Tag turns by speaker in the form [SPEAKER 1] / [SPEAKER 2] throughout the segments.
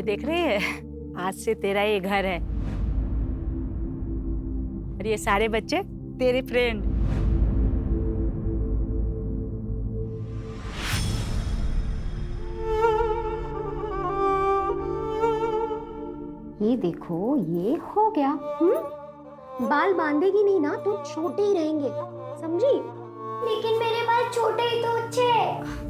[SPEAKER 1] देख रही है, आज से तेरा ये घर है और ये सारे बच्चे तेरे फ्रेंड।
[SPEAKER 2] ये देखो, ये हो गया। बाल बांधेगी नहीं ना तो छोटे ही रहेंगे, समझी?
[SPEAKER 3] लेकिन मेरे बाल छोटे ही तो अच्छे हैं।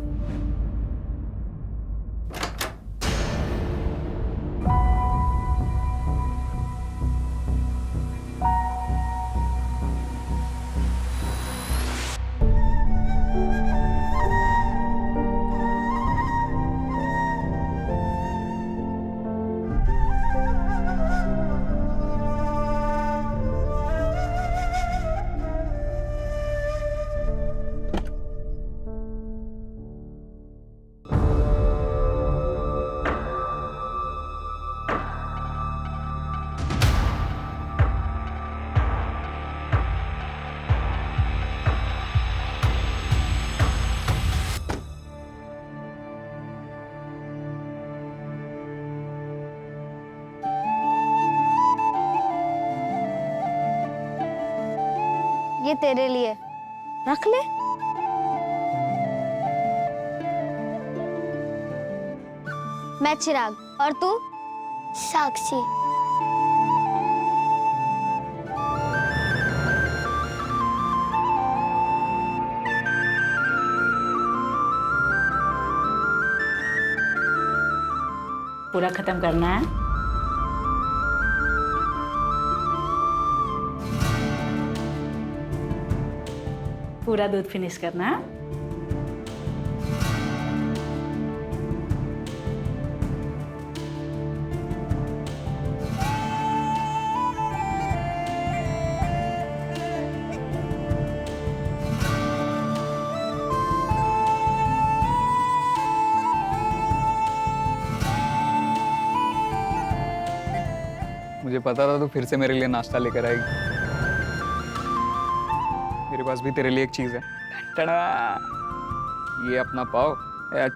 [SPEAKER 3] ये तेरे लिए, रख ले। मैं चिराग और तू? साक्षी।
[SPEAKER 1] पूरा खत्म करना है। पूरा दूध फिनिश करना है।
[SPEAKER 4] मुझे पता था तू फिर से मेरे लिए नाश्ता लेकर आएगी। मेरे पास भी तेरे लिए एक चीज है। टड़ा! ये अपना पाव,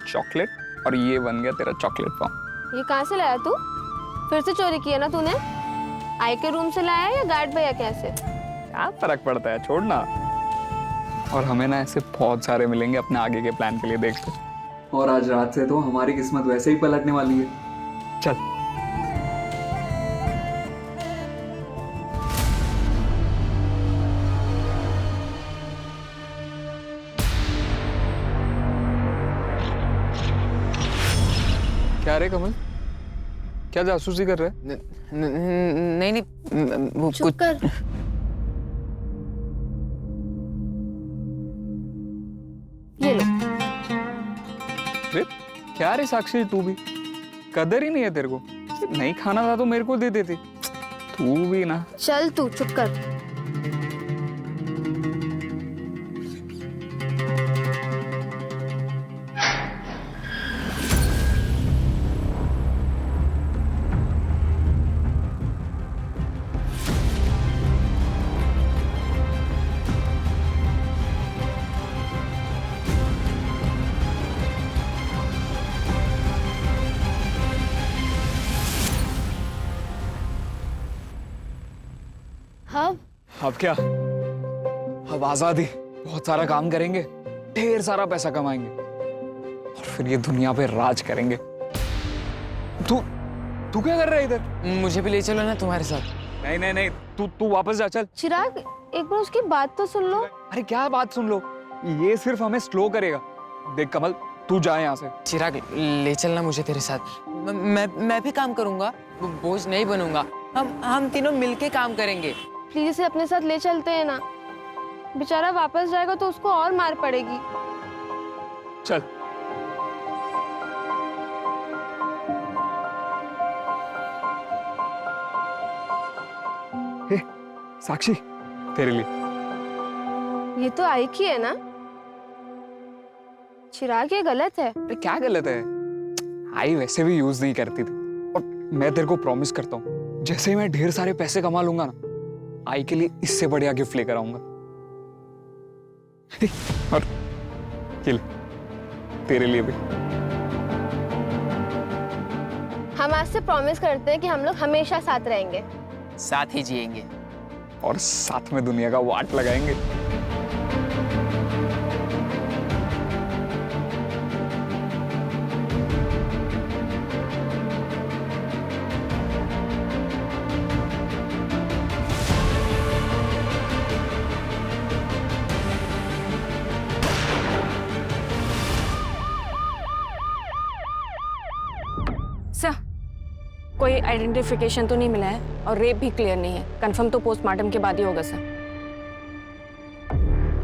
[SPEAKER 4] चॉकलेट, और ये बन गया तेरा चॉकलेट पाव।
[SPEAKER 5] ये कहाँ से लाया तू? फिर से चोरी किया ना तूने? आई के रूम से लाया या गार्ड भैया के यहाँ से?
[SPEAKER 4] क्या फर्क पड़ता है, छोड़ना। और हमें ना ऐसे बहुत सारे मिलेंगे अपने आगे के प्लान के लिए, देखते। और आज रात से तो हमारी किस्मत वैसे ही पलटने वाली है। चल। क्या रे कमल, क्या जासूसी कर रहे हैं?
[SPEAKER 6] नहीं नहीं, वो
[SPEAKER 5] चुप कर। ये लो।
[SPEAKER 4] रे क्या रे साक्षी, तू भी कदर ही नहीं है तेरे को। नहीं खाना था तो मेरे को दे देती। तू भी ना।
[SPEAKER 5] चल तू चुप कर।
[SPEAKER 4] अब क्या, अब आजादी, बहुत सारा काम करेंगे, ढेर सारा पैसा कमाएंगे और फिर ये दुनिया पे राज करेंगे। तू तू क्या कर रहा है इधर?
[SPEAKER 6] मुझे भी ले चलो ना तुम्हारे साथ।
[SPEAKER 4] नहीं नहीं नहीं, तू वापस जा, चल।
[SPEAKER 5] चिराग, एक बार उसकी बात तो सुन लो।
[SPEAKER 4] अरे क्या बात सुन लो, ये सिर्फ हमें स्लो करेगा। देख कमल, तू जा यहाँ से।
[SPEAKER 6] चिराग, ले चलना मुझे तेरे साथ। मैं भी काम करूंगा, बोझ नहीं बनूंगा। हम तीनों मिलके काम करेंगे।
[SPEAKER 5] प्लीज इसे अपने साथ ले चलते हैं ना। बेचारा वापस जाएगा तो उसको और मार पड़ेगी।
[SPEAKER 4] चल। हे, साक्षी, तेरे लिए।
[SPEAKER 5] ये तो आई की है ना? चिराग, ये गलत है।
[SPEAKER 4] अरे क्या गलत है? आई वैसे भी यूज नहीं करती थी। और मैं तेरे को प्रॉमिस करता हूँ, जैसे ही मैं ढेर सारे पैसे कमा लूंगा ना, आई के लिए इससे बढ़िया गिफ्ट लेकर आऊंगा। और ये ले, तेरे लिए भी।
[SPEAKER 5] हम हम आज से प्रॉमिस करते हैं कि हम लोग हमेशा साथ रहेंगे।
[SPEAKER 6] साथ ही जिएंगे।
[SPEAKER 4] और साथ में दुनिया का वाट लगाएंगे।
[SPEAKER 7] सर, कोई आइडेंटिफिकेशन तो नहीं मिला है और रेप भी क्लियर नहीं है। कंफर्म तो पोस्टमार्टम के बाद ही होगा सर।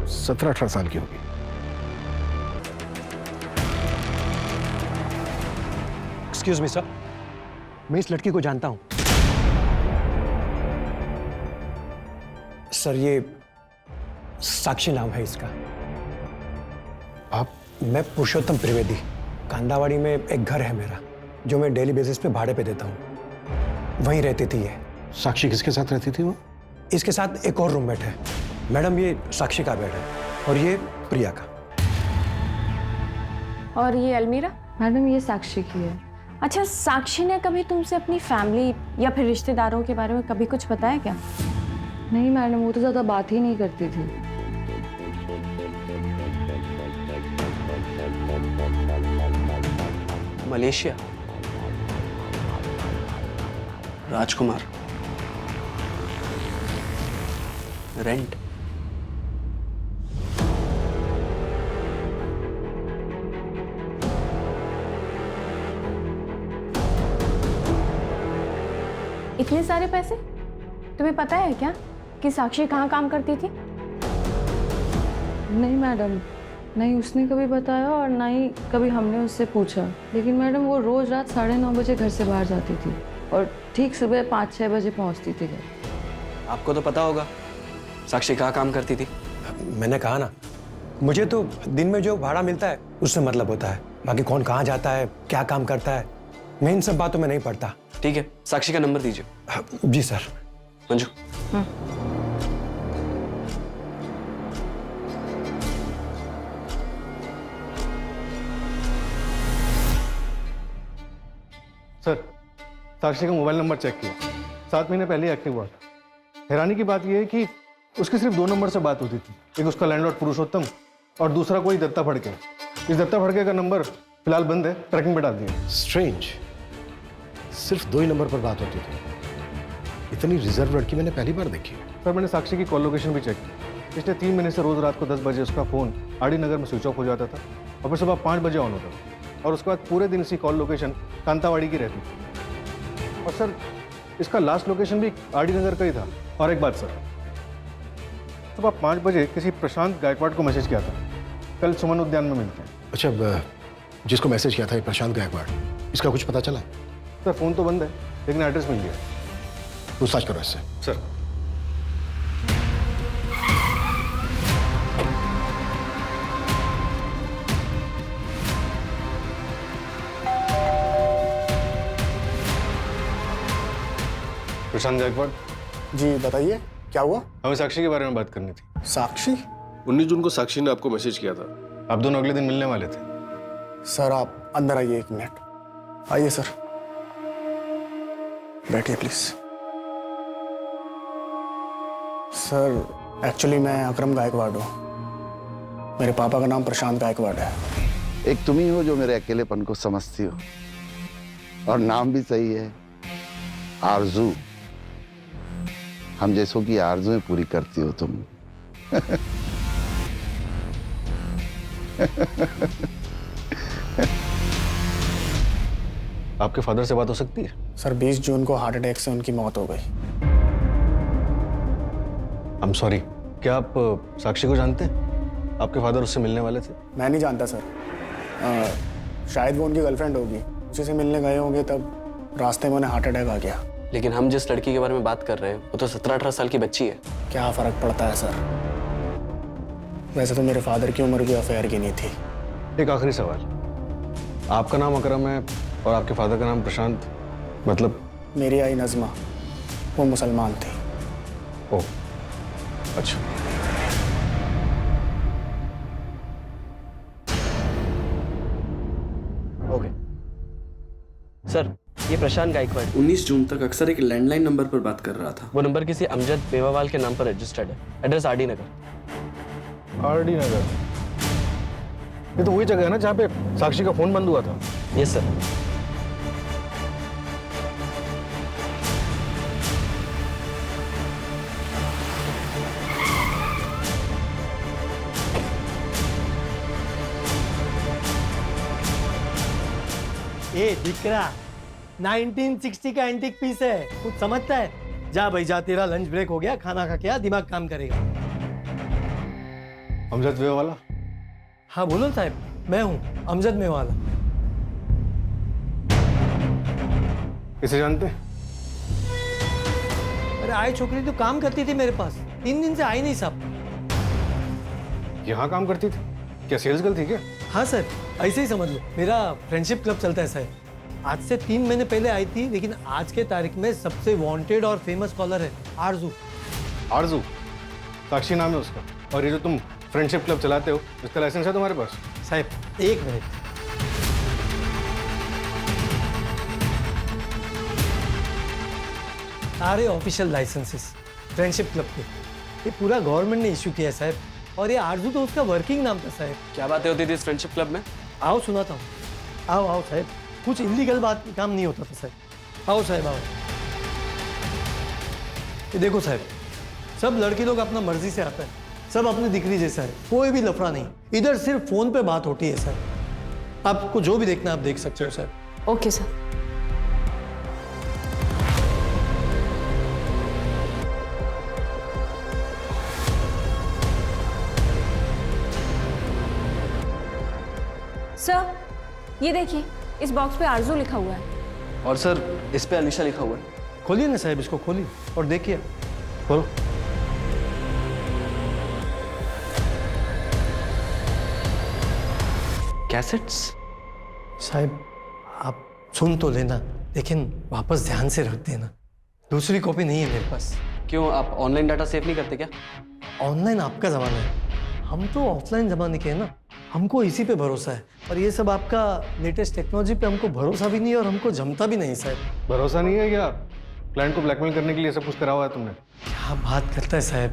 [SPEAKER 8] 17-18 साल की होगी।
[SPEAKER 9] एक्सक्यूज मी सर, मैं इस लड़की को जानता हूं। सर, ये साक्षी नाम है इसका।
[SPEAKER 8] आप?
[SPEAKER 9] मैं पुरुषोत्तम त्रिवेदी। कांदावाड़ी में एक घर है मेरा, जो मैं डेली बेसिस पे भाड़े पे देता हूँ। वहीं रहती थी ये।
[SPEAKER 8] साक्षी किसके साथ रहती थी वो?
[SPEAKER 9] इसके साथ एक और रूममेट है। मैडम, ये साक्षी का बेड है और ये प्रिया का।
[SPEAKER 7] और ये अलमीरा? मैडम, ये साक्षी की है। अच्छा, साक्षी ने कभी तुमसे अपनी फैमिली या फिर रिश्तेदारों के बारे में कभी कुछ बताया क्या?
[SPEAKER 10] नहीं मैडम, वो तो ज़्यादा बात ही नहीं करती थी।
[SPEAKER 9] मलेशिया। राजकुमार। रेंट।
[SPEAKER 7] इतने सारे पैसे? तुम्हें पता है क्या कि साक्षी कहाँ काम करती थी?
[SPEAKER 10] नहीं मैडम, नहीं उसने कभी बताया और ना ही कभी हमने उससे पूछा। लेकिन मैडम, वो रोज़ रात 9:30 बजे घर से बाहर जाती थी और ठीक सुबह 5-6 बजे पहुंचती थी घर।
[SPEAKER 11] आपको तो पता होगा साक्षी कहाँ काम करती थी।
[SPEAKER 9] मैंने कहा ना, मुझे तो दिन में जो भाड़ा मिलता है उससे मतलब होता है। बाकी कौन कहाँ जाता है, क्या काम करता है, मैं इन सब बातों में नहीं पड़ता।
[SPEAKER 11] ठीक है, साक्षी का नंबर दीजिए।
[SPEAKER 9] जी सर।
[SPEAKER 11] मंजू।
[SPEAKER 8] सर, साक्षी का मोबाइल नंबर चेक किया, 7 महीने पहले एक्टिव हुआ था। हैरानी की बात यह है कि उसकी सिर्फ 2 नंबर से बात होती थी। एक उसका लैंडलॉर्ड पुरुषोत्तम और दूसरा कोई दत्ता फड़के। इस दत्ता फड़के का नंबर फिलहाल बंद है, ट्रैकिंग पे डाल दिया।
[SPEAKER 12] स्ट्रेंज, सिर्फ 2 ही नंबर पर बात होती थी। इतनी रिजर्व लड़की मैंने पहली बार देखी।
[SPEAKER 8] सर, मैंने साक्षी की कॉल लोकेशन भी चेक की। पिछले 3 महीने से रोज रात को 10 बजे उसका फोन आरडी नगर में स्विच ऑफ हो जाता था और फिर सुबह 5 बजे ऑन होता था। और उसके बाद पूरे दिन इसकी कॉल लोकेशन कांतावाड़ी की रहती थी। और सर, इसका लास्ट लोकेशन भी आरडी नगर का ही था। और एक बात सर, सुबह 5 बजे किसी प्रशांत गायकवाड़ को मैसेज किया था, कल सुमन उद्यान में मिलते हैं।
[SPEAKER 12] अच्छा, जिसको मैसेज किया था ये प्रशांत गायकवाड़, इसका कुछ पता चला?
[SPEAKER 8] सर, फोन तो बंद है लेकिन एड्रेस मिल गया।
[SPEAKER 12] पूछताछ करो इससे।
[SPEAKER 8] सर। प्रशांत गायकवाड़
[SPEAKER 12] जी बताइए, क्या हुआ?
[SPEAKER 8] हमें साक्षी के बारे में बात करनी थी।
[SPEAKER 12] साक्षी?
[SPEAKER 13] 19 जून को साक्षी ने आपको मैसेज किया था।
[SPEAKER 8] आप दोनों अगले दिन मिलने वाले थे।
[SPEAKER 12] सर, आप अंदर आइए, 1 मिनट। आइए सर, बैठिए प्लीज। सर, एक्चुअली मैं अकरम गायकवाड़ हूँ। मेरे पापा का नाम प्रशांत गायकवाड़ है।
[SPEAKER 14] एक तुम ही हो जो मेरे अकेलेपन को समझती हो, और नाम भी सही है, आरजू। हम जैसों की आरजुएं पूरी करती हो तुम।
[SPEAKER 8] आपके फादर से बात हो सकती है?
[SPEAKER 12] सर, 20 जून को हार्ट अटैक से उनकी मौत हो गई।
[SPEAKER 8] I'm sorry, क्या आप साक्षी को जानते हैं? आपके फादर उससे मिलने वाले थे।
[SPEAKER 12] मैं नहीं जानता सर, शायद वो उनकी गर्लफ्रेंड होगी, उसी से मिलने गए होंगे, तब रास्ते में उन्हें हार्ट अटैक आ गया।
[SPEAKER 11] लेकिन हम जिस लड़की के बारे में बात कर रहे हैं वो तो 17-18 साल की बच्ची है।
[SPEAKER 12] क्या फर्क पड़ता है सर? वैसे तो मेरे फादर की उम्र भी अफेयर की नहीं थी।
[SPEAKER 8] एक आखिरी सवाल, आपका नाम अकरम है और आपके फादर का नाम प्रशांत, मतलब?
[SPEAKER 12] मेरी आई नज़मा, वो मुसलमान थी।
[SPEAKER 8] ओह, अच्छा।
[SPEAKER 11] ओके सर, ये प्रशांत गायकवाड़ 19 जून तक अक्सर एक लैंडलाइन नंबर पर बात कर रहा था। वो नंबर किसी अमजद मेवावाल के नाम पर रजिस्टर्ड है। एड्रेस आरडी नगर।
[SPEAKER 8] आरडी नगर, ये तो वही जगह है ना जहाँ पे साक्षी का फोन बंद हुआ था।
[SPEAKER 11] Yes sir.
[SPEAKER 15] ए दिकरा 1960 का एंटीक पीस है, कुछ समझता है? जा भाई जा, तेरा लंच ब्रेक हो गया, खाना खा के आ, दिमाग काम करेगा।
[SPEAKER 8] अमजद मेवाला?
[SPEAKER 15] हाँ बोलो साहब, मैं हूँ अमजद मेवाला।
[SPEAKER 8] किसे जानते?
[SPEAKER 15] अरे आई छोकरी तो काम करती थी मेरे पास, 3 दिन से आई नहीं साहब।
[SPEAKER 8] यहाँ काम करती थी? क्या सेल्स गर्ल थी क्या?
[SPEAKER 15] हाँ सर, ऐसे ही समझ लो, मेरा फ्रेंडशिप क्लब चलता है सर। आज से 3 महीने पहले आई थी, लेकिन आज के तारीख में सबसे वांटेड और फेमस कॉलर है आरजू।
[SPEAKER 8] आरजू? साक्षी नाम है उसका। और ये जो तुम फ्रेंडशिप क्लब चलाते हो, इसका लाइसेंस है तुम्हारे पास?
[SPEAKER 15] साहब 1 मिनट, सारे ऑफिशियल लाइसेंसेस फ्रेंडशिप क्लब के ये पूरा गवर्नमेंट ने इश्यू किया है साहब। और ये आरजू तो उसका वर्किंग नाम था साहब।
[SPEAKER 11] क्या बातें होती थी इस फ्रेंडशिप क्लब में?
[SPEAKER 15] आओ सुनाता हूँ, आओ आओ साहब, कुछ इलीगल बात काम नहीं होता था साहब। आओ साहब आओ। ये देखो साहब, सब लड़के लोग अपना मर्जी से आता है, सब अपनी दिक्री जैसा है, कोई भी लफड़ा नहीं। इधर सिर्फ फोन पे बात होती है सर। आपको जो भी देखना आप देख सकते हो सर।
[SPEAKER 7] Okay sir. सर ये देखिए, इस बॉक्स पे आरजू लिखा हुआ है।
[SPEAKER 11] और सर इस पे अलीशा लिखा हुआ है।
[SPEAKER 15] खोलिए ना साहब, इसको खोलिए और देखिए। खोलो।
[SPEAKER 11] कैसेट्स?
[SPEAKER 15] साहब आप सुन तो लेना, लेकिन वापस ध्यान से रख देना, दूसरी कॉपी नहीं है मेरे पास।
[SPEAKER 11] क्यों, आप ऑनलाइन डाटा सेव नहीं करते क्या?
[SPEAKER 15] ऑनलाइन आपका जमाना है, हम तो ऑफलाइन जमाने के हैं ना। हमको इसी पे भरोसा है, और ये सब आपका लेटेस्ट टेक्नोलॉजी पे हमको भरोसा भी नहीं है और हमको जमता भी नहीं साहब।
[SPEAKER 8] भरोसा नहीं है क्या? क्लाइंट को ब्लैकमेल करने के लिए सब कुछ करा हुआ है तुमने?
[SPEAKER 15] क्या बात करता है साहब,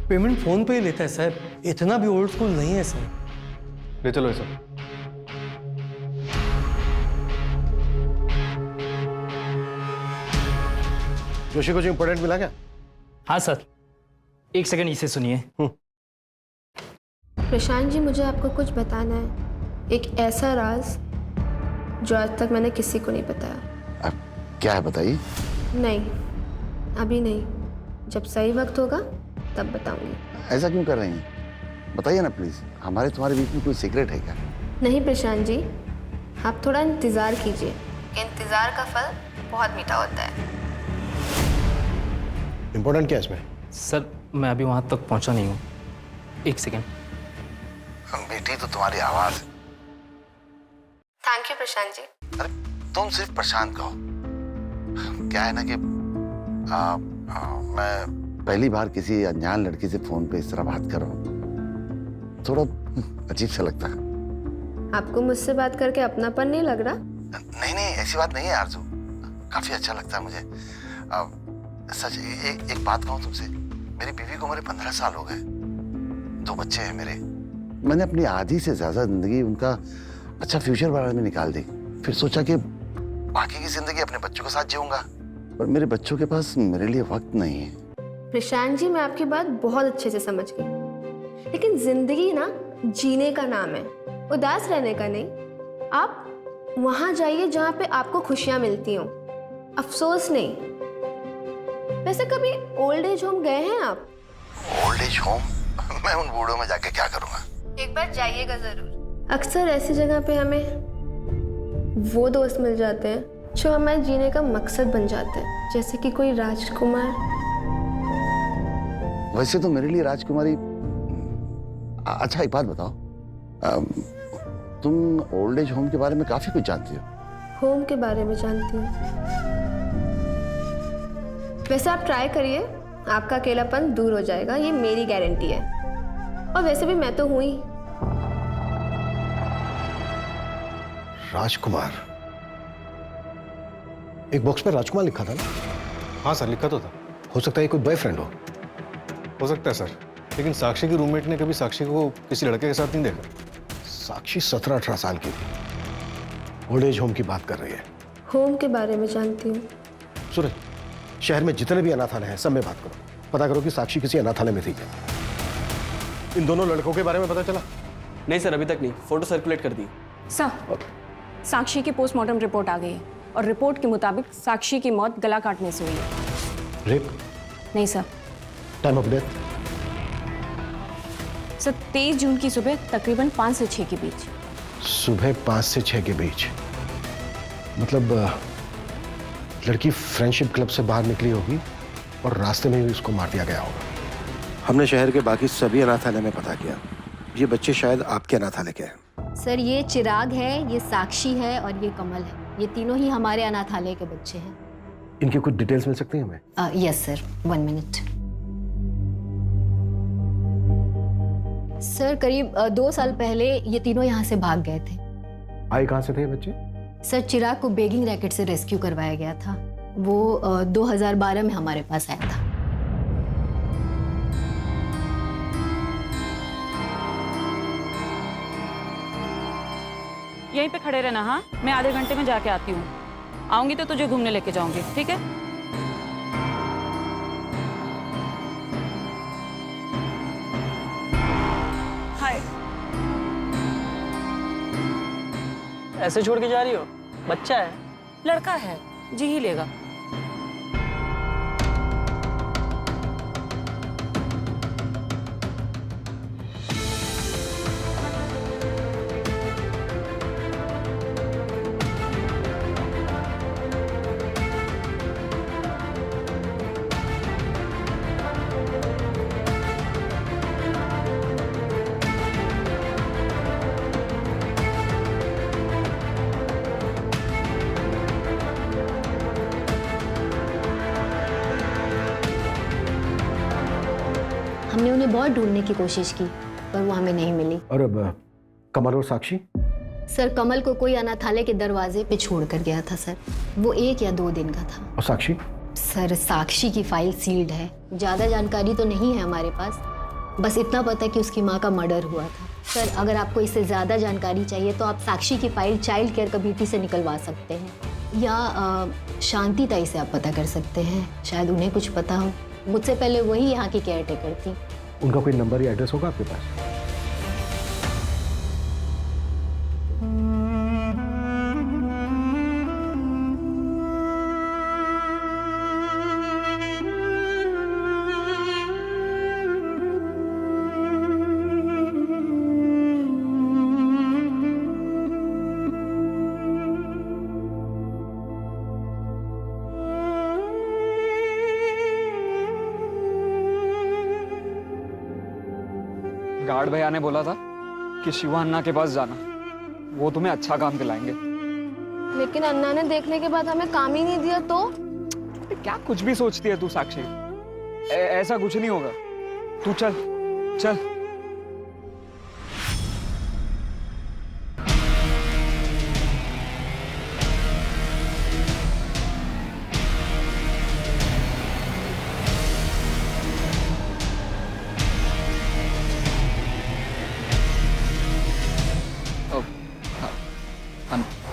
[SPEAKER 15] पेमेंट फोन पे ही लेता है साहब, इतना भी ओल्ड स्कूल नहीं है साहब।
[SPEAKER 8] ले चलो ये सब। जोशी कुछ इंपॉर्टेंट मिला क्या?
[SPEAKER 16] हाँ सर, 1 सेकंड इसे सुनिए।
[SPEAKER 5] प्रशांत जी, मुझे आपको कुछ बताना है, एक ऐसा राज जो आज तक मैंने किसी को नहीं बताया।
[SPEAKER 14] क्या है बताइए?
[SPEAKER 5] नहीं, अभी नहीं, जब सही वक्त होगा तब बताऊंगी।
[SPEAKER 14] ऐसा क्यों कर रही हैं? बताइए ना प्लीज, हमारे तुम्हारे बीच में कोई सीक्रेट है क्या?
[SPEAKER 5] नहीं प्रशांत जी, आप थोड़ा इंतज़ार कीजिए, इंतज़ार का फल बहुत मीठा होता है।
[SPEAKER 8] इंपॉर्टेंट क्या है इसमें?
[SPEAKER 16] सर मैं अभी वहाँ तक पहुँचा नहीं हूँ, 1 सेकंड।
[SPEAKER 14] बेटी तो तुम्हारी आवाज।
[SPEAKER 5] Thank you Prashant ji.
[SPEAKER 14] अरे तुम सिर्फ प्रशांत कहो। क्या है ना कि मैं पहली बार किसी अनजान लड़की से फोन पे इस तरह बात कर रहा हूँ, थोड़ा अजीब सा लगता है।
[SPEAKER 5] आपको मुझसे बात करके अपनापन नहीं लग रहा?
[SPEAKER 14] नहीं नहीं, ऐसी बात नहीं है आरजू, काफी अच्छा लगता है मुझे। सच एक बात कहूँ तुमसे, मेरी बीवी को मेरे 15 साल हो गए, 2 बच्चे हैं मेरे। मैंने अपनी आधी से ज्यादा जिंदगी उनका अच्छा फ्यूचर बनाने में निकाल दी, फिर सोचा कि बाकी की जिंदगी अपने बच्चों के साथ जीऊंगा, पर मेरे बच्चों के पास मेरे लिए वक्त नहीं है।
[SPEAKER 5] प्रशांत जी, मैं आपकी बात बहुत अच्छे से समझ गई, लेकिन जिंदगी ना जीने का नाम है, उदास रहने का नहीं। आप वहां जाइए जहां पे आपको खुशियां मिलती हों, अफसोस नहीं। वैसे कभी ओल्ड एज होम गए हैं आप?
[SPEAKER 14] Old age home? मैं उन बूढ़ों में जाके क्या करूंगा?
[SPEAKER 5] एक बार जाइएगा जरूर। अक्सर ऐसी जगह पे हमें वो दोस्त मिल जाते हैं जो हमारे जीने का मकसद बन जाते हैं, जैसे कि कोई राजकुमार।
[SPEAKER 14] वैसे तो मेरे लिए राजकुमारी। अच्छा एक बात बताओ, तुम ओल्ड एज होम के बारे में काफी कुछ जानती हो।
[SPEAKER 5] होम के बारे में जानती हूँ। वैसे आप ट्राई करिए, आपका अकेलापन दूर हो जाएगा, ये मेरी गारंटी है। और वैसे भी मैं तो हूं ही।
[SPEAKER 8] राजकुमार? एक बॉक्स पे राजकुमार लिखा था ना? हाँ सर, लिखा तो था। हो सकता है कोई बॉयफ्रेंड हो सकता है सर, लेकिन साक्षी की रूममेट ने कभी साक्षी को किसी लड़के के साथ नहीं देखा। साक्षी 17-18 साल की थी, ओल्ड एज होम की बात कर रही है।
[SPEAKER 5] होम के बारे में जानती हूँ।
[SPEAKER 8] सूरज, शहर में जितने भी अनाथालय हैं सब में बात करो, पता करो कि साक्षी किसी अनाथालय में थी क्या। इन दोनों लड़कों के बारे में पता चला?
[SPEAKER 11] नहीं सर, अभी तक नहीं। फोटो सर्कुलेट कर दी
[SPEAKER 7] सर। साक्षी की पोस्टमार्टम रिपोर्ट आ गई है और रिपोर्ट के मुताबिक साक्षी की मौत गला काटने से हुई है।
[SPEAKER 8] रेप?
[SPEAKER 7] नहीं sir.
[SPEAKER 8] Time of death?
[SPEAKER 7] Sir 23 जून की सुबह तकरीबन 5 से 6 के बीच।
[SPEAKER 8] सुबह 5 से 6 के बीच? मतलब लड़की फ्रेंडशिप क्लब से बाहर निकली होगी और रास्ते में ही उसको मार दिया गया होगा। हमने शहर के बाकी सभी अनाथालय में पता किया, ये बच्चे शायद आपके अनाथालय के हैं।
[SPEAKER 2] सर ये चिराग है, ये साक्षी है और ये कमल है। ये तीनों ही हमारे अनाथालय के बच्चे हैं।
[SPEAKER 8] इनकी कुछ डिटेल्स मिल सकती हैं हमें?
[SPEAKER 2] Yes sir, 1 minute. सर करीब 2 साल पहले ये तीनों यहाँ से भाग गए थे।
[SPEAKER 8] आए कहाँ से थे ये बच्चे?
[SPEAKER 2] सर चिराग को बेगिंग रैकेट से रेस्क्यू करवाया गया था। वो 2012 में हमारे पास आया था।
[SPEAKER 1] यहीं पे खड़े रहना। हाँ, मैं आधे घंटे में जाके आती हूँ। आऊंगी तो तुझे घूमने लेके जाऊंगी, ठीक है? हाय।
[SPEAKER 16] ऐसे छोड़ के जा रही हो? बच्चा है।
[SPEAKER 1] लड़का है, जी ही लेगा।
[SPEAKER 2] हमने उन्हें बहुत ढूंढने की कोशिश की पर वो हमें नहीं मिली।
[SPEAKER 8] और अब कमल और साक्षी?
[SPEAKER 2] सर कमल को कोई अनाथालय के दरवाजे पे छोड़ कर गया था सर। वो 1 या 2 दिन का था।
[SPEAKER 8] और साक्षी?
[SPEAKER 2] सर साक्षी की फाइल सील्ड है। ज़्यादा जानकारी तो नहीं है हमारे पास, बस इतना पता है कि उसकी माँ का मर्डर हुआ था। सर अगर आपको इससे ज़्यादा जानकारी चाहिए तो आप साक्षी की फाइल चाइल्ड केयर कमेटी से निकलवा सकते हैं या शांति ताई से आप पता कर सकते हैं, शायद उन्हें कुछ पता हो। मुझसे पहले वही यहाँ की केयर टेकर थी।
[SPEAKER 8] उनका कोई नंबर या एड्रेस होगा आपके पास?
[SPEAKER 4] गार्ड भैया ने बोला था कि शिवा अन्ना के पास जाना, वो तुम्हें अच्छा काम दिलाएंगे।
[SPEAKER 5] लेकिन अन्ना ने देखने के बाद हमें काम ही नहीं दिया तो?
[SPEAKER 4] क्या कुछ भी सोचती है तू साक्षी? ऐसा कुछ नहीं होगा। तू चल चल।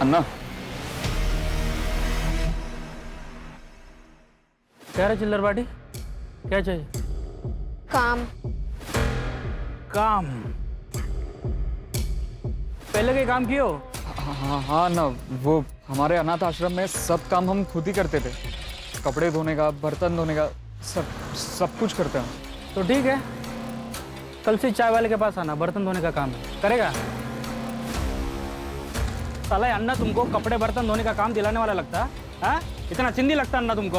[SPEAKER 4] अन्ना
[SPEAKER 16] क्या रहा चिल्लर बाटी? क्या चाहिए?
[SPEAKER 5] काम।
[SPEAKER 16] काम? पहले के काम कियो?
[SPEAKER 4] हाँ ना, वो हमारे अनाथ आश्रम में सब काम हम खुद ही करते थे। कपड़े धोने का, बर्तन धोने का, सब कुछ करते हैं।
[SPEAKER 16] तो ठीक है, कल से चाय वाले के पास आना, बर्तन धोने का काम है। करेगा? साला अन्ना तुमको कपड़े बर्तन धोने का काम दिलाने वाला लगता है? इतना चिंदी लगता अन्ना तुमको?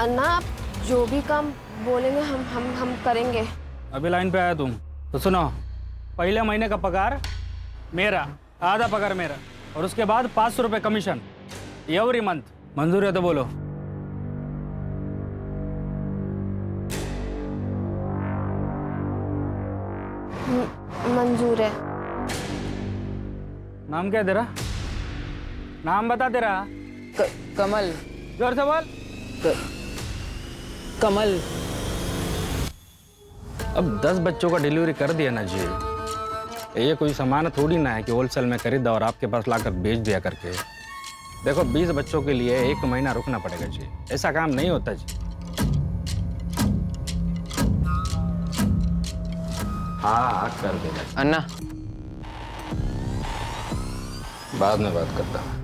[SPEAKER 5] अन्ना आप जो भी काम बोलेंगे हम करेंगे।
[SPEAKER 16] अभी लाइन पे आया तुम तो सुनो, पहले महीने का पगार मेरा, आधा पगार मेरा, और उसके बाद 500 रुपये कमीशन एवरी मंथ। मंजूर है तो बोलो।
[SPEAKER 5] मंजूर है।
[SPEAKER 16] नाम क्या है तेरा? नाम बता तेरा।
[SPEAKER 6] कमल।
[SPEAKER 16] जोर से बोल।
[SPEAKER 6] कमल।
[SPEAKER 16] अब 10 बच्चों का डिलीवरी कर दिया ना जी, ये कोई सामान थोड़ी ना है कि होलसेल में खरीदा और आपके पास लाकर बेच दिया करके। देखो 20 बच्चों के लिए 1 महीना रुकना पड़ेगा जी, ऐसा काम नहीं होता जी। हाँ कर देगा
[SPEAKER 6] अन्ना।
[SPEAKER 16] बाद में बात करता हूँ।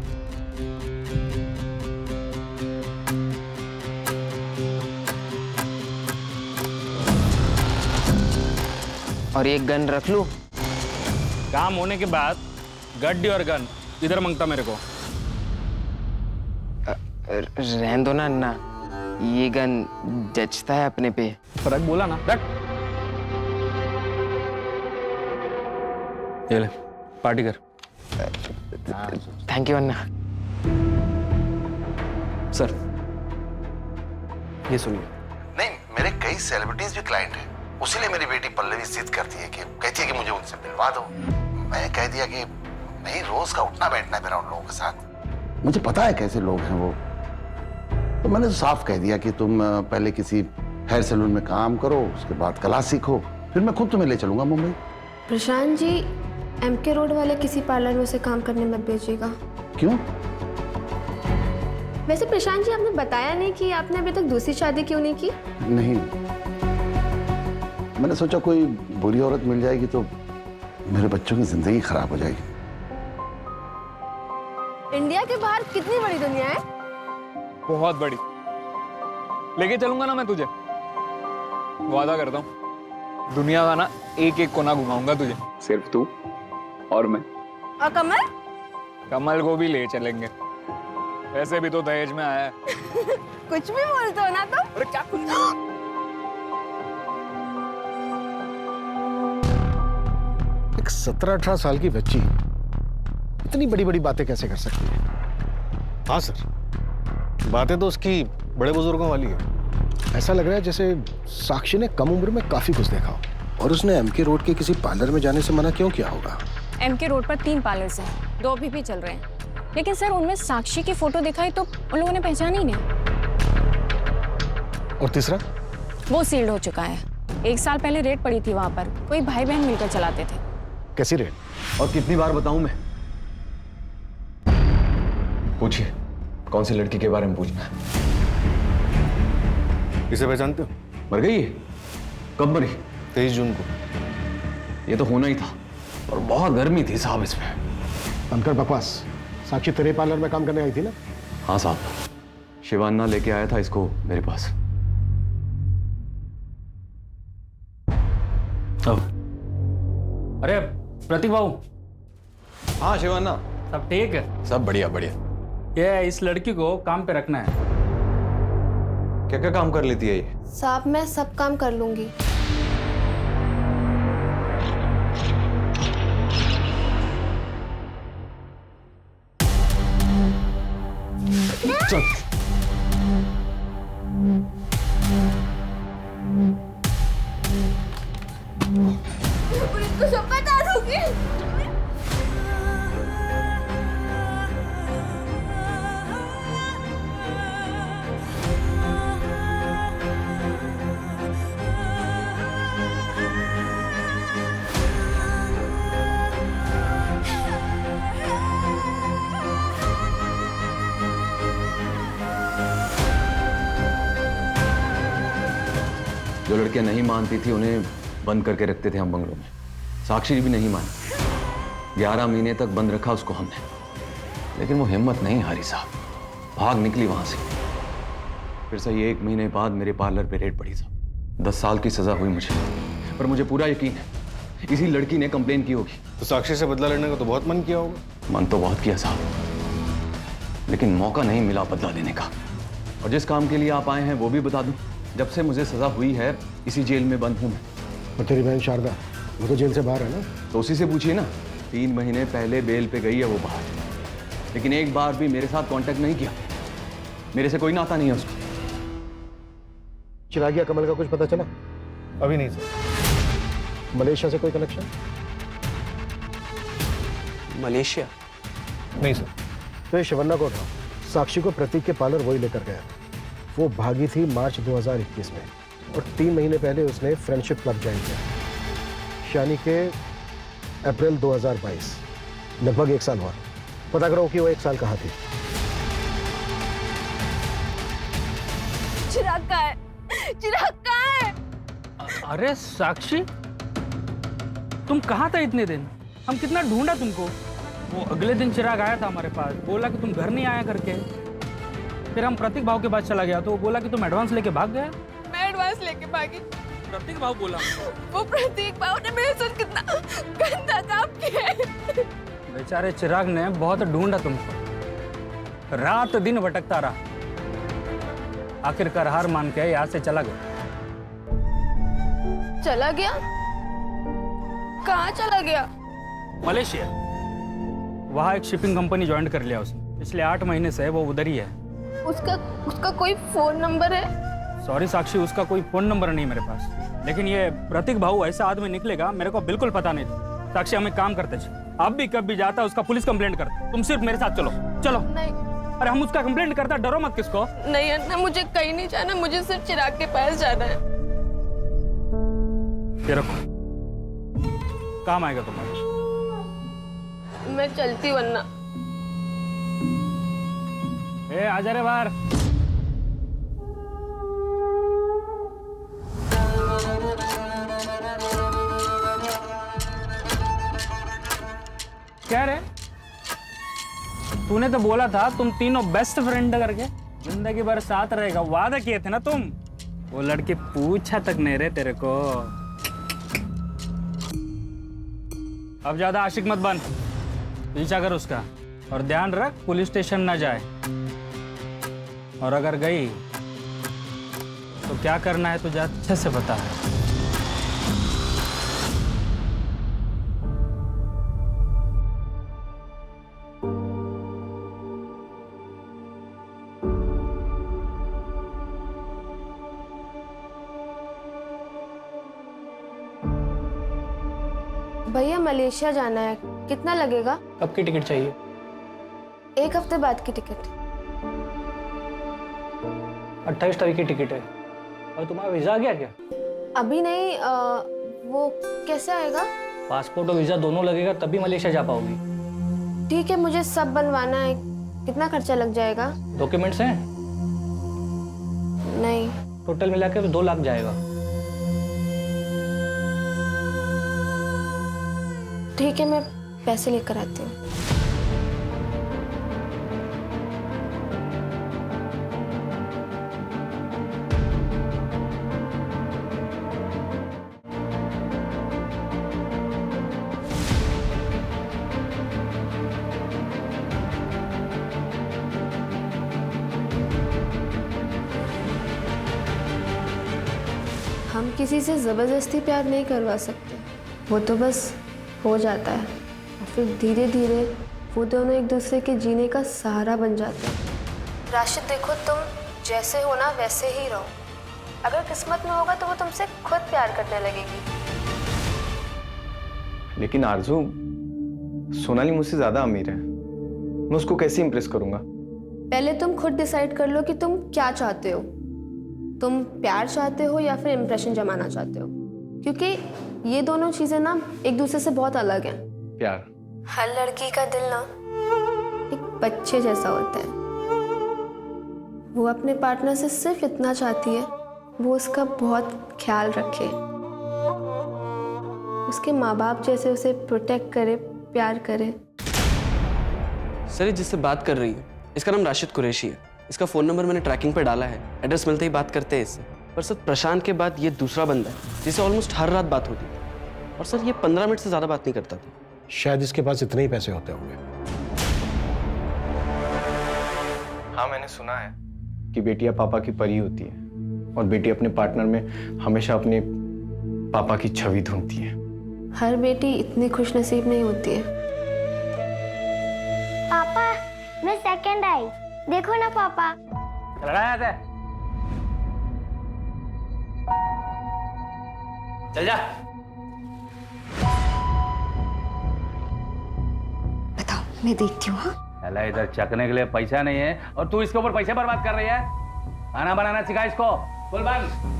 [SPEAKER 6] और ये गन रख लूं?
[SPEAKER 16] काम होने के बाद गड्डी और गन इधर मांगता मेरे को।
[SPEAKER 6] रहने दो ना अन्ना, ये गन जचता है अपने पे।
[SPEAKER 16] रख बोला ना, रख। ये ले पार्टी कर।
[SPEAKER 6] Thank you Anna.
[SPEAKER 16] सर ये सुनिए।
[SPEAKER 14] नहीं, मेरे कई सेलिब्रिटीज भी क्लाइंट हैं, उसीलिए मेरी बेटी पल्लवी जिद करती है कि कहती है कि मुझे उनसे मिलवा दो। मैंने कह दिया कि नहीं, रोज का उठना बैठना है मेरा उन लोगों के साथ, मुझे पता है कैसे लोग हैं वो। तो मैंने तो साफ कह दिया कि तुम पहले किसी हेयर सैलून में काम करो, उसके बाद कला सीखो, फिर मैं खुद तुम्हें ले चलूंगा मुंबई।
[SPEAKER 5] प्रशांत जी, MK रोड वाले किसी पार्लर में से काम करने मत भेजिएगा।
[SPEAKER 14] क्यों?
[SPEAKER 5] वैसे प्रशांत जी, आपने बताया नहीं कि आपने अभी तक दूसरी शादी क्यों नहीं की?
[SPEAKER 14] नहीं, मैंने सोचा कोई बुरी औरत मिल जाएगी तो मेरे बच्चों की जिंदगी खराब हो जाएगी।
[SPEAKER 5] इंडिया के बाहर कितनी बड़ी दुनिया है।
[SPEAKER 4] बहुत बड़ी। लेके चलूंगा ना मैं तुझे, वादा करता हूँ। दुनिया का ना एक एक कोना घुमाऊंगा तुझे, सिर्फ तू और मैं।
[SPEAKER 5] और कमल?
[SPEAKER 4] कमल को भी ले चलेंगे, वैसे भी तो दहेज में आया है।
[SPEAKER 5] कुछ भी बोलते हो ना तुम।
[SPEAKER 4] अरे क्या कुछ?
[SPEAKER 12] एक 17-18 साल की बच्ची इतनी बड़ी बड़ी बातें कैसे कर सकती है?
[SPEAKER 8] हाँ सर, बातें तो उसकी बड़े बुजुर्गों वाली है।
[SPEAKER 12] ऐसा लग रहा है जैसे साक्षी ने कम उम्र में काफी कुछ देखा हो, और उसने MK रोड के किसी पार्लर में जाने से मना क्यों किया होगा?
[SPEAKER 7] MK रोड पर 3 पार्लर्स हैं, 2 अभी भी चल रहे हैं, लेकिन सर उनमें साक्षी की फोटो दिखाई तो उन लोगों ने पहचाना ही नहीं।
[SPEAKER 12] और तीसरा?
[SPEAKER 7] वो सील्ड हो चुका है। 1 साल पहले रेड पड़ी थी वहां पर, कोई भाई बहन मिलकर चलाते थे।
[SPEAKER 12] कैसी रेड?
[SPEAKER 17] और कितनी बार बताऊं मैं? पूछिए, कौन सी लड़की के बारे में पूछना है?
[SPEAKER 8] इसे पहचानते हो?
[SPEAKER 17] मर गई है? कब मरी?
[SPEAKER 8] 23 जून को।
[SPEAKER 17] ये तो होना ही था, और बहुत गर्मी थी साहब इसमें।
[SPEAKER 12] बनकर बकवास। साक्षी तेरे पार्लर में काम करने आई थी ना?
[SPEAKER 17] हाँ साहब, शिवान्ना लेके आया था इसको मेरे पास।
[SPEAKER 16] अरे प्रतीक बाबू।
[SPEAKER 17] हाँ शिवान्ना,
[SPEAKER 16] सब ठीक है?
[SPEAKER 17] सब बढ़िया बढ़िया।
[SPEAKER 16] ये इस लड़की को काम पे रखना है।
[SPEAKER 17] क्या क्या काम कर लेती है ये?
[SPEAKER 5] साहब, मैं सब काम कर लूंगी।
[SPEAKER 12] चल।
[SPEAKER 5] पुलिस को सब बता दूंगी।
[SPEAKER 17] जो लड़कियां नहीं मानती थी उन्हें बंद करके रखते थे हम बंगलों में। साक्षी भी नहीं मानी। 11 महीने तक बंद रखा उसको हमने, लेकिन वो हिम्मत नहीं हारी साहब, भाग निकली वहां से। फिर सही 1 महीने बाद मेरे पार्लर पे रेड पड़ी साहब। 10 साल की सजा हुई मुझे, पर मुझे पूरा यकीन है इसी लड़की ने कंप्लेन की होगी।
[SPEAKER 8] तो साक्षी से बदला लेने का तो बहुत मन किया होगा?
[SPEAKER 17] मन तो बहुत किया साहब, लेकिन मौका नहीं मिला बदला लेने का। और जिस काम के लिए आप आए हैं वो भी बता दूं, जब से मुझे सजा हुई है इसी जेल में बंद हूं मैं।
[SPEAKER 12] और तेरी बहन शारदा, वो तो जेल से बाहर है ना?
[SPEAKER 17] तो उसी से पूछिए ना। 3 महीने पहले बेल पे गई है वो बाहर, लेकिन एक बार भी मेरे साथ कांटेक्ट नहीं किया। मेरे से कोई नाता नहीं है उसको।
[SPEAKER 12] चिरागिया कमल का कुछ पता चला?
[SPEAKER 8] अभी नहीं सर।
[SPEAKER 12] मलेशिया से कोई कनेक्शन?
[SPEAKER 11] मलेशिया?
[SPEAKER 8] नहीं सर।
[SPEAKER 12] तो ये शिवन्ना को उठाओ,
[SPEAKER 8] साक्षी को प्रतीक के पार्लर वही लेकर गया। वो भागी थी मार्च 2021 में और 3 महीने पहले उसने फ्रेंडशिप क्लब ज्वाइन किया, यानी के अप्रैल 2022। लगभग 1 साल हुआ। पता करो कि वो 1 साल कहाँ थी।
[SPEAKER 7] चिराग कहाँ है? चिराग कहाँ है?
[SPEAKER 16] अरे साक्षी, तुम कहाँ था इतने दिन? हम कितना ढूंढा तुमको। वो अगले दिन चिराग आया था हमारे पास, बोला कि तुम घर नहीं आया करके। फिर हम प्रतीक भाव के पास चला गया तो वो बोला कि तुम एडवांस लेके भाग गया।
[SPEAKER 7] मैं एडवांस लेके भागी?
[SPEAKER 16] प्रतीक भाव बोला।
[SPEAKER 7] वो प्रतीक भाव ने मेरे साथ कितना गंदा काम किया है।
[SPEAKER 16] बेचारे चिराग ने बहुत ढूंढा तुमको, रात दिन भटकता रहा, आखिरकार हार मान के यहाँ से चला गया।
[SPEAKER 7] चला गया? कहाँ चला गया?
[SPEAKER 16] मलेशिया। वहाँ एक शिपिंग कंपनी ज्वाइन कर लिया उसने। पिछले 8 महीने से वो उधर ही है।
[SPEAKER 7] उसका कोई फोन नंबर है?
[SPEAKER 16] सॉरी साक्षी, उसका कोई फोन नंबर नहीं मेरे पास। लेकिन ये प्रतीक भाऊ ऐसा आदमी निकलेगा मेरे को बिल्कुल पता नहीं था। साक्षी, हम एक काम करते थे, अब भी कब भी जाता उसका पुलिस कंप्लेंट करते। तुम सिर्फ मेरे साथ चलो। चलो।
[SPEAKER 7] नहीं।
[SPEAKER 16] अरे हम उसका कंप्लेंट करता, डरो मत किसको।
[SPEAKER 7] नहीं अन्ना, मुझे कहीं नहीं जाना, मुझे सिर्फ चिराग के पास जाना है।
[SPEAKER 16] ये रखो, काम आएगा तुम्हारे।
[SPEAKER 7] मैं चलती हूँ अन्ना।
[SPEAKER 16] ए आजा रे बाहर। क्या रे, तूने तो बोला था तुम तीनों बेस्ट फ्रेंड करके जिंदगी भर साथ रहेगा, वादा किए थे ना तुम। वो लड़की पूछा तक नहीं रे तेरे को। अब ज्यादा आशिक मत बन, पीछा कर उसका और ध्यान रख पुलिस स्टेशन ना जाए। और अगर गई तो क्या करना है तुझे अच्छे से पता है।
[SPEAKER 5] भैया मलेशिया जाना है, कितना लगेगा?
[SPEAKER 11] कब की टिकट चाहिए?
[SPEAKER 5] 1 हफ्ते बाद की टिकट।
[SPEAKER 11] 28 तारीख की टिकट है। और तुम्हारा वीजा आ गया क्या?
[SPEAKER 5] अभी नहीं, वो कैसे आएगा?
[SPEAKER 11] पासपोर्ट और वीजा दोनों लगेगा तभी मलेशिया जा पाओगी।
[SPEAKER 5] ठीक है, मुझे सब बनवाना है। कितना खर्चा लग जाएगा?
[SPEAKER 11] डॉक्यूमेंट्स हैं?
[SPEAKER 5] नहीं।
[SPEAKER 11] टोटल मिला के 2 लाख जाएगा।
[SPEAKER 5] ठीक है, मैं पैसे लेकर आती हूँ। हम किसी से जबरदस्ती प्यार नहीं करवा सकते, वो तो बस हो जाता है और फिर धीरे धीरे वो दोनों एक दूसरे के जीने का सहारा बन जाते हैं। राशिद देखो, तुम जैसे हो ना वैसे ही रहो। अगर किस्मत में होगा तो वो तुमसे खुद प्यार करने लगेगी।
[SPEAKER 18] लेकिन आरजू, सोनाली मुझसे ज्यादा अमीर है, मैं उसको कैसे इंप्रेस करूंगा?
[SPEAKER 5] पहले तुम खुद डिसाइड कर लो कि तुम क्या चाहते हो। तुम प्यार चाहते हो या फिर इम्प्रेशन जमाना चाहते हो, क्योंकि ये दोनों चीजें ना एक दूसरे से बहुत अलग हैं।
[SPEAKER 18] प्यार?
[SPEAKER 5] हर लड़की का दिल ना एक बच्चे जैसा होता है। वो अपने पार्टनर से सिर्फ इतना चाहती है, वो उसका बहुत ख्याल रखे, उसके माँ बाप जैसे उसे प्रोटेक्ट करे, प्यार करे।
[SPEAKER 11] सर, ये जिससे बात कर रही है इसका नाम राशिद कुरैशी है। इसका फ़ोन नंबर मैंने ट्रैकिंग पे डाला है, एड्रेस मिलते ही बात करते हैं इससे। पर सर, प्रशांत के बाद ये दूसरा बंदा है जिससे ऑलमोस्ट हर रात बात होती थी। और सर, ये 15 मिनट से ज़्यादा बात नहीं करता था।
[SPEAKER 8] शायद इसके पास इतने ही पैसे होते होंगे।
[SPEAKER 18] हाँ, मैंने सुना है कि बेटियां पापा की परी होती है और बेटी अपने पार्टनर में हमेशा अपने पापा की छवि ढूंढती है।
[SPEAKER 5] हर बेटी इतनी खुशनसीब नहीं होती है।
[SPEAKER 3] पापा, मैं सेकंड आई, देखो ना पापा।
[SPEAKER 16] चल जा।
[SPEAKER 2] बताओ, मैं देखती हूँ। हाँ,
[SPEAKER 19] चला इधर चखने के लिए पैसा नहीं है और तू इसके ऊपर पैसे बर्बाद कर रही है। खाना बनाना सिखा इसको। बोल बंद।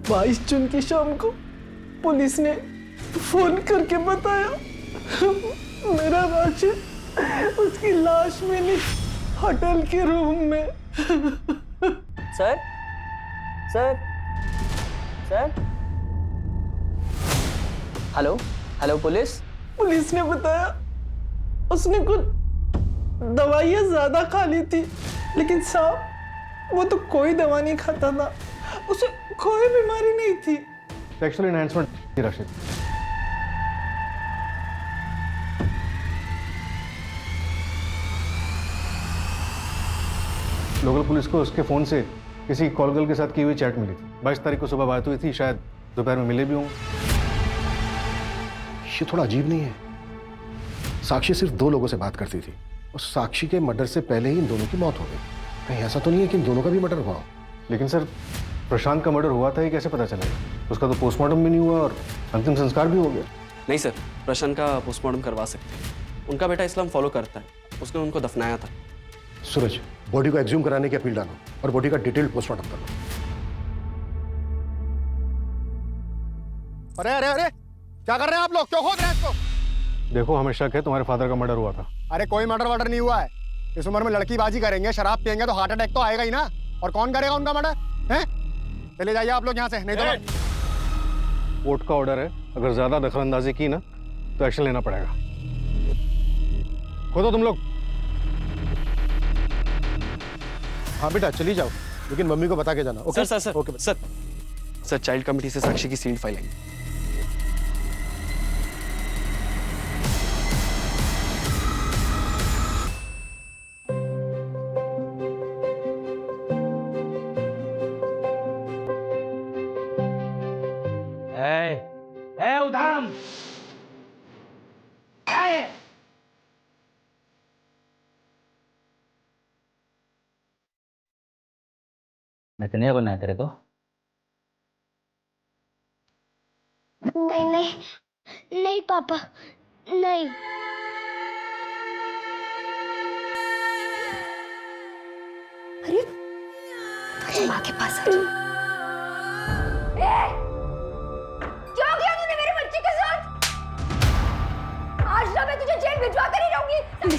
[SPEAKER 15] बाईस जून की शाम को पुलिस ने फोन करके बताया मेरा राशिद उसकी लाश मिली होटल के रूम में।
[SPEAKER 6] Sir sir sir hello hello police.
[SPEAKER 15] Police ने बताया उसने कुछ दवाइयाँ ज्यादा खा ली थी, लेकिन साहब वो तो कोई दवा नहीं खाता था, उसे कोई बीमारी नहीं थी।
[SPEAKER 8] Sexual enhancement Rashid. Local police को उसके फोन से किसी कॉल गर्ल के साथ की हुई चैट मिली थी। 22 तारीख को सुबह बात हुई थी, शायद दोपहर में मिले भी होंगे।
[SPEAKER 12] ये थोड़ा अजीब नहीं है? साक्षी सिर्फ 2 लोगों से बात करती थी और साक्षी के मर्डर से पहले ही इन दोनों की मौत हो गई। कहीं ऐसा तो नहीं है कि इन दोनों का भी मर्डर हुआ हो?
[SPEAKER 8] लेकिन सर प्रशांत का मर्डर हुआ था, ये कैसे पता चलेगा? उसका तो पोस्टमार्टम भी नहीं हुआ और अंतिम संस्कार भी हो गया।
[SPEAKER 11] नहीं सर, प्रशांत का पोस्टमार्टम करवा सकते हैं। उनका बेटा इस्लाम फॉलो करता है, उसने उनको दफनाया था।
[SPEAKER 12] सूरज, बॉडी को एक्सह्यूम कराने की अपील डालो और बॉडी का डिटेल्ड पोस्टमार्टम करो।
[SPEAKER 20] अरे अरे अरे, क्या कर रहे हैं आप लोग? क्यों खोद रहे हैं इसको?
[SPEAKER 8] देखो, हमें शक है तुम्हारे फादर का मर्डर हुआ था।
[SPEAKER 20] अरे कोई मर्डर वर्डर नहीं हुआ है। इस उम्र में लड़कीबाजी करेंगे, शराब पियेंगे तो हार्ट अटैक तो आएगा ही ना। और कौन करेगा उनका मर्डर? हैं? चले जाइए आप लोग यहाँ से, नहीं तो
[SPEAKER 8] कोर्ट का ऑर्डर है, अगर ज्यादा दखलंदाजी की ना तो एक्शन लेना पड़ेगा। खोदो तुम लोग।
[SPEAKER 12] हाँ बेटा चली जाओ, लेकिन मम्मी को बता के जाना। Okay
[SPEAKER 11] sir okay sir. Sir child committee से साक्षी की सील्ड फाइल आई।
[SPEAKER 19] उधम क्या है? नचने को ना तेरे को?
[SPEAKER 3] नहीं नहीं नहीं पापा, नहीं।
[SPEAKER 2] अरे माँ के पास आ जा।
[SPEAKER 3] क्या किया तूने मेरे बच्चे के साथ? आज ना मैं तुझे जेल भिजवा कर ही रहूंगी।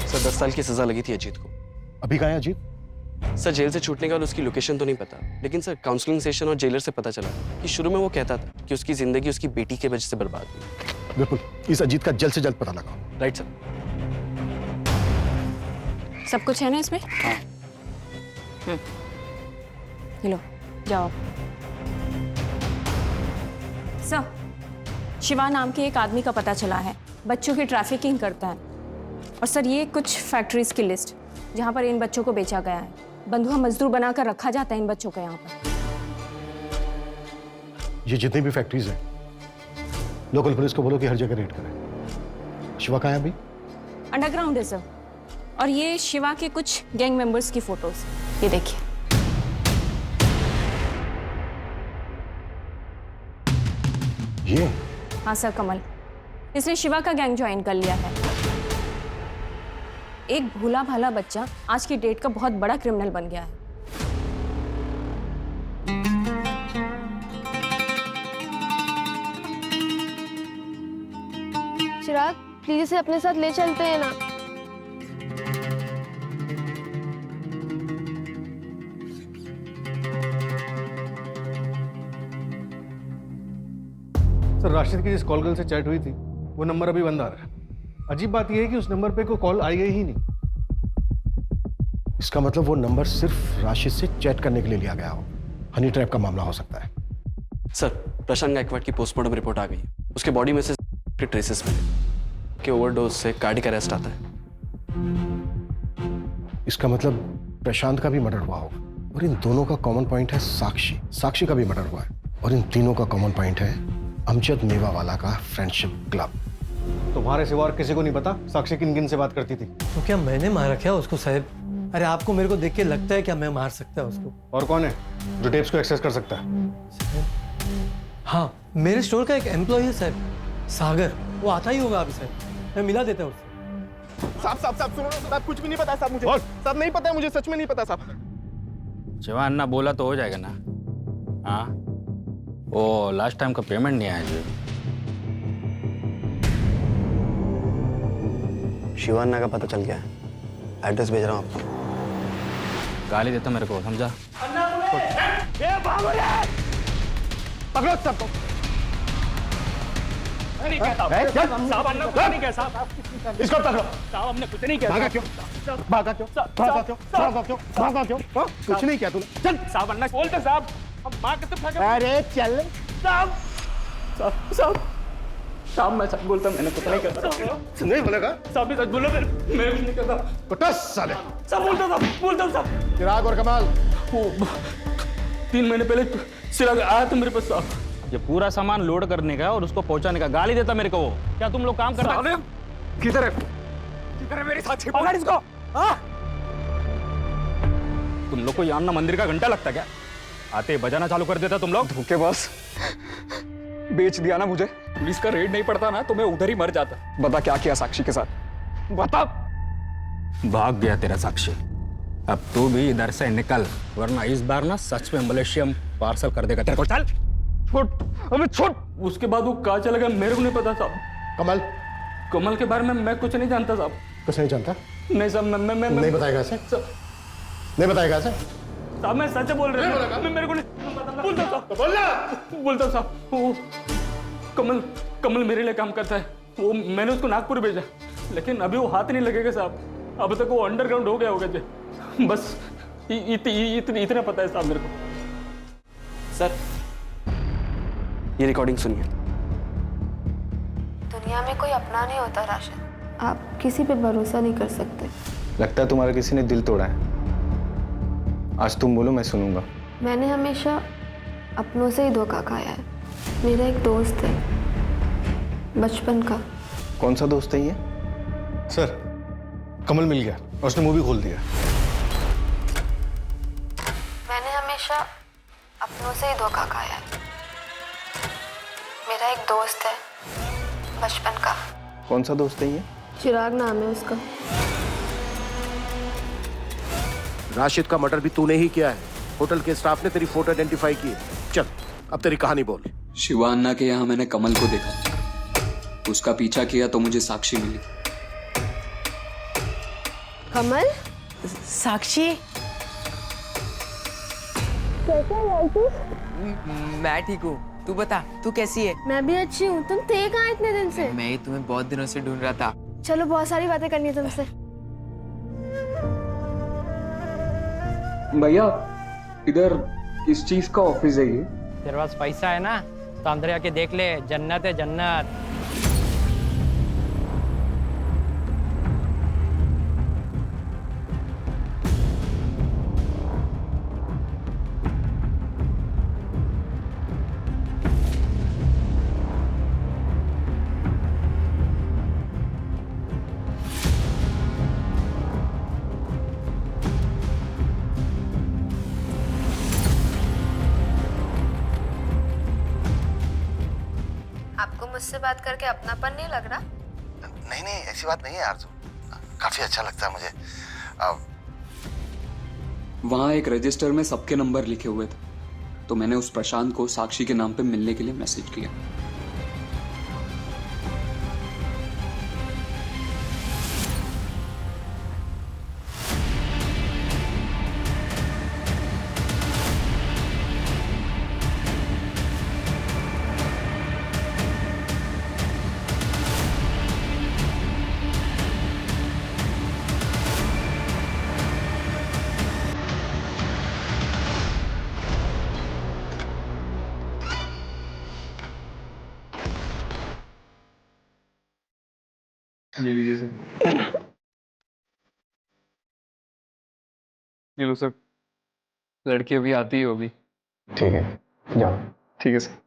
[SPEAKER 11] सर 10 साल की सजा लगी थी अजीत को।
[SPEAKER 12] अभी कहाँ है अजीत?
[SPEAKER 11] सर जेल से छूटने का उसकी लोकेशन तो नहीं पता, लेकिन सर काउंसलिंग सेशन और जेलर से पता चला कि शुरू में वो कहता था कि उसकी जिंदगी उसकी बेटी की वजह से बर्बाद हुई।
[SPEAKER 12] बिल्कुल, इस अजीत का जल्द से जल्द पता लगाओ।
[SPEAKER 11] Right sir.
[SPEAKER 7] सब कुछ है ना इसमें?
[SPEAKER 11] हाँ।
[SPEAKER 7] लो जाओ। सर, शिवा नाम के एक आदमी का पता चला है, बच्चों की ट्रैफिकिंग करता है। और सर ये कुछ फैक्ट्रीज की लिस्ट जहाँ पर इन बच्चों को बेचा गया है। बंधुआ मजदूर बनाकर रखा जाता है इन बच्चों को यहाँ पर।
[SPEAKER 12] ये जितनी भी फैक्ट्रीज हैं, लोकल पुलिस को बोलो कि हर जगह रेड करें। शिवा कहाँ है अभी?
[SPEAKER 7] अंडरग्राउंड है सर। और ये शिवा के कुछ गैंग मेंबर्स की फोटोज, ये देखिए।
[SPEAKER 12] ये?
[SPEAKER 7] हाँ सर कमल, इसने शिवा का गैंग ज्वाइन कर लिया है। एक भोला भाला बच्चा आज की डेट का बहुत बड़ा क्रिमिनल बन गया है।
[SPEAKER 5] चिराग प्लीज इसे अपने साथ ले चलते हैं ना।
[SPEAKER 8] सर राशिद की जिस कॉल गर्ल से चैट हुई थी वो नंबर अभी बंद आ रहा है। अजीब बात यह है कि उस नंबर पे कोई कॉल आई गई ही नहीं।
[SPEAKER 12] इसका मतलब वो नंबर सिर्फ राशिद से चैट करने के लिए लिया गया हो। हनी ट्रैप का मामला हो सकता है।
[SPEAKER 11] सर प्रशांत गायकवाड़ की पोस्टमार्टम रिपोर्ट आ गई है। उसके बॉडी में से ट्रेसेस मिले कि ओवरडोज से कार्डियक अरेस्ट आता है।
[SPEAKER 12] इसका मतलब प्रशांत का भी मर्डर हुआ हो। और इन दोनों का कॉमन पॉइंट है साक्षी। साक्षी का भी मर्डर हुआ है और इन तीनों का कॉमन पॉइंट है अमजद मेवावाला का फ्रेंडशिप क्लब।
[SPEAKER 8] तुम्हारे सिवा और किसी को नहीं पता साक्षी किन किन से बात करती थी?
[SPEAKER 21] तो क्या मैंने मारा क्या उसको साहब? अरे आपको मेरे को देख के लगता है क्या मैं मार सकता है उसको?
[SPEAKER 8] और कौन है जो टेप्स को एक्सेस कर सकता है?
[SPEAKER 21] हाँ, मेरे स्टोर का एक एम्प्लॉय है साहब, सागर। वो आता ही होगा अभी साहब, मैं मिला देता हूँ उससे।
[SPEAKER 15] साहब सुनो साहब, कुछ भी नहीं पता साहब मुझे। साहब नहीं पता है मुझे, सच में नहीं पता साहब।
[SPEAKER 16] जवान ना बोला तो हो जाएगा ना? हाँ, वो लास्ट टाइम का पेमेंट नहीं आया जी।
[SPEAKER 22] शिवान्ना का पता चल गया है, एड्रेस भेज रहा हूँ आपको।
[SPEAKER 16] गाली देता मेरे को, समझा?
[SPEAKER 15] पकड़ो सबको। नहीं क्या साहब? साहब हमने कुछ नहीं किया साहब। इसको पकड़ो। साहब हमने कुछ नहीं किया। भागा क्यों? भागा क्यों? भागा क्यों? भागा क्यों? भागा क्यों? कुछ नहीं किया तूने। चल साहब अन्ना बोलते साहब। हम माँ के तो भागा। अरे चल साहब। साहब साहब मैं सच बोलता, मैंने कुछ नहीं किया। नहीं बोलेगा? साहब भी सच बोलो, मैं कुछ नहीं करता। कुटस साले। साहब बोलता साहब। चिराग और कमाल।
[SPEAKER 16] 3 महीने पहले चिराग आया था मेरे पास साहब। ये पूरा सामान लोड करने का और उसको पहुंचाने का। गाली देता मेरे को वो। क्या तुम लोग काम करते हो?
[SPEAKER 15] किधर है मेरी साथी? पकड़ इसको। हाँ?
[SPEAKER 16] तुम लोग को यहाँ ना मंदिर का घंटा लगता क्या? आते बजाना चालू कर देता तुम लोग।
[SPEAKER 4] धोखेबाज, बेच दिया ना मुझे। पुलिस का रेड नहीं पड़ता ना तो मैं उधर ही मर जाता। बता क्या किया साक्षी के साथ? बता।
[SPEAKER 16] भाग गया तेरा साक्षी। अब तू भी इधर से निकल, वरना इस बार ना सच में मलेशिया पार्सल कर देगा तेरे को। चल
[SPEAKER 15] छोड़, अबे छोड़। उसके बाद वो कहाँ चला गया मेरे को नहीं पता साहब। कमल के बारे में मैं कुछ नहीं जानता साहब।
[SPEAKER 12] कुछ नहीं जानता?
[SPEAKER 15] नहीं साहब, मैं
[SPEAKER 12] नहीं बताएगा ऐसे? नहीं बताएगा ऐसे?
[SPEAKER 15] साहब मैं सच बोल रहा हूँ। मैं मेरे को नहीं बोलता साहब। बोलता साहब। वो कमल मेरे लिए काम करता है। वो मैंने उसको नागपुर भेजा, लेकिन अभी वो हाथ नहीं लगेगा साहब। अब तक वो अंडरग्राउंड हो गया होगा जी। बस इतना पता है साहब मेरे को।
[SPEAKER 11] सर ये रिकॉर्डिंग सुनिए।
[SPEAKER 5] दुनिया में कोई अपना नहीं होता राशिद, आप किसी पे भरोसा नहीं कर सकते।
[SPEAKER 18] लगता है तुम्हारा किसी ने दिल तोड़ा है। आज तुम बोलो, मैं सुनूंगा।
[SPEAKER 5] मैंने हमेशा अपनों से ही धोखा खाया है। मेरा एक दोस्त है बचपन का।
[SPEAKER 18] कौन सा दोस्त है ये?
[SPEAKER 8] सर, कमल मिल गया और उसने मूवी खोल दिया।
[SPEAKER 5] मैंने हमेशा अपनों से ही धोखा खाया है। मेरा एक दोस्त है बचपन का।
[SPEAKER 18] कौन सा दोस्त है ये?
[SPEAKER 5] चिराग नाम है उसका।
[SPEAKER 12] राशिद का मर्डर भी तूने ही किया है। होटल के स्टाफ ने तेरी फोटो आइडेंटिफाई की है। चल अब तेरी कहानी बोल।
[SPEAKER 4] शिवान्ना के यहाँ मैंने कमल को देखा, उसका पीछा किया तो मुझे साक्षी मिली।
[SPEAKER 5] कमल?
[SPEAKER 6] साक्षी?
[SPEAKER 5] कैसा है तू?
[SPEAKER 6] मैं ठीक हूँ, तू बता, तू कैसी है?
[SPEAKER 5] मैं भी अच्छी हूँ। तुम थे कहाँ इतने दिन से?
[SPEAKER 6] मैं तुम्हें बहुत दिनों से ढूंढ रहा था।
[SPEAKER 5] चलो बहुत सारी बातें करनी है तुमसे।
[SPEAKER 4] भैया इधर किस चीज का ऑफिस है ये?
[SPEAKER 23] तेरे पास पैसा है ना तो अंदर जाके देख ले, जन्नत है जन्नत।
[SPEAKER 5] आपको मुझसे बात करके अपनापन नहीं लग रहा?
[SPEAKER 14] नहीं नहीं, ऐसी बात नहीं है आरजू। काफी अच्छा लगता है मुझे।
[SPEAKER 4] वहाँ एक रजिस्टर में सबके नंबर लिखे हुए थे, तो मैंने उस प्रशांत को साक्षी के नाम पे मिलने के लिए मैसेज किया।
[SPEAKER 18] ये लीजिए सर। ये लो सर।
[SPEAKER 4] लड़की अभी आती ही होगी।
[SPEAKER 18] ठीक है, जाओ।
[SPEAKER 4] ठीक है सर।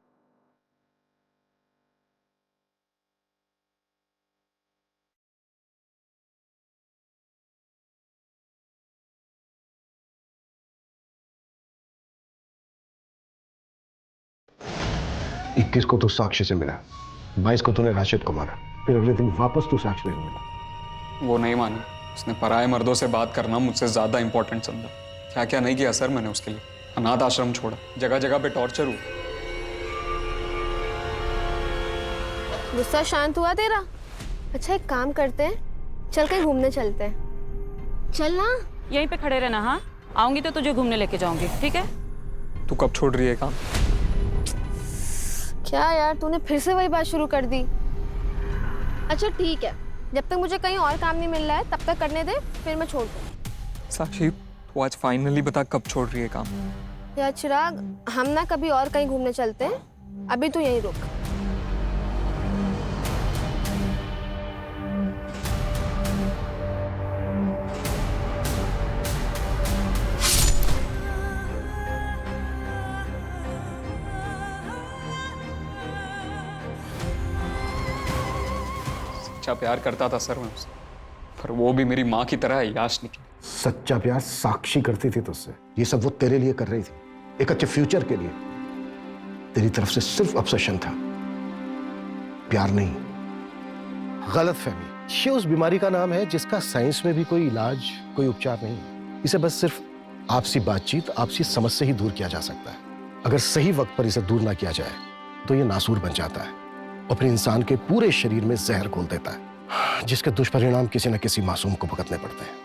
[SPEAKER 12] इक्कीस को तू साक्षी से मिला, 22 को तूने राशिद को मारा, फिर अगले दिन वापस तू साक्षी से मिला।
[SPEAKER 4] वो नहीं मानी। उसने पराये मर्दों से बात करना मुझसे ज्यादा इंपॉर्टेंट समझा। क्या क्या नहीं किया सर मैंने उसके लिए। अनाथ आश्रम छोड़ा, जगह जगह पे टॉर्चर हुआ।
[SPEAKER 5] गुस्सा शांत हुआ तेरा? अच्छा एक काम करते हैं, चल कहीं घूमने चलते हैं। चल ना।
[SPEAKER 1] यहीं पे खड़े रहना। हाँ, आऊंगी तो तुझे घूमने लेके जाऊंगी, ठीक है?
[SPEAKER 4] तू कब छोड़ रही है काम?
[SPEAKER 5] क्या यार, तूने फिर से वही बात शुरू कर दी। अच्छा ठीक है, जब तक मुझे कहीं और काम नहीं मिल रहा है तब तक करने दे, फिर मैं छोड़ दूँ।
[SPEAKER 4] साक्षी तू आज फाइनली बता कब छोड़ रही है काम?
[SPEAKER 5] यार चिराग, हम ना कभी और कहीं घूमने चलते हैं, अभी तू यहीं रुक।
[SPEAKER 4] सच्चा प्यार करता था सर मैं उससे, पर वो भी मेरी माँ की तरह याश निकली।
[SPEAKER 12] सच्चा प्यार साक्षी करती थी तुझसे, ये सब वो तेरे लिए कर रही थी, एक अच्छे फ्यूचर के लिए। तेरी तरफ से सिर्फ ऑब्सेशन था, प्यार नहीं। गलत फहमी, ये उस बीमारी का नाम है जिसका साइंस में भी कोई इलाज, कोई उपचार नहीं है। इसे बस सिर्फ आपसी बातचीत, आपसी समझ से ही दूर किया जा सकता है। अगर सही वक्त पर इसे दूर ना किया जाए तो ये नासूर बन जाता है और फिर इंसान के पूरे शरीर में जहर घोल देता है, जिसके दुष्परिणाम किसी न किसी मासूम को भुगतने पड़ते हैं।